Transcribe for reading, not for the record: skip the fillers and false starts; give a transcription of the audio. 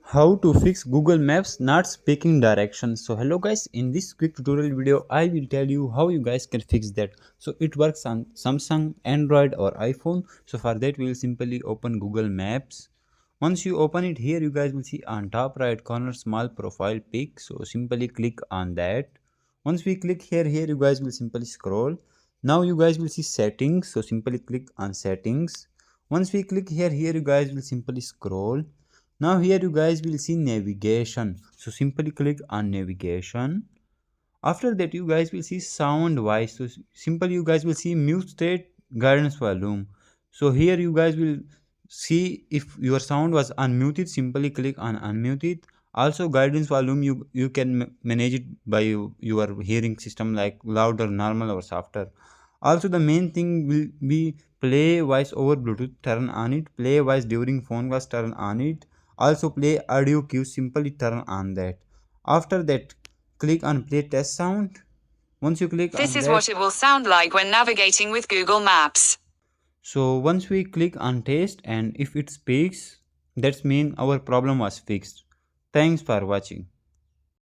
How to fix Google Maps not speaking directions. So hello guys, in this quick tutorial video I will tell you how you guys can fix that. So it works on Samsung, Android or iPhone. So for that we will simply open Google Maps. Once you open it, here you guys will see on top right corner small profile pic. So simply click on that. Once we click here you guys will simply scroll. Now you guys will see settings. So simply click on settings. Once we click here you guys will simply scroll. Now here you guys will see navigation. So simply click on navigation. After that you guys will see sound voice. So simply you guys will see mute state guidance volume. So here you guys will see if your sound was unmuted, simply click on unmute it. Also guidance volume you can manage it by your hearing system, like louder, normal or softer. Also the main thing will be play voice over Bluetooth, turn on it. Play voice during phone calls, turn on it. Also play audio cues, simply turn on that. After that click on play test sound. Once you click This on is that, what it will sound like when navigating with Google Maps. so once we click on test and if it speaks, that's mean our problem was fixed. Thanks for watching.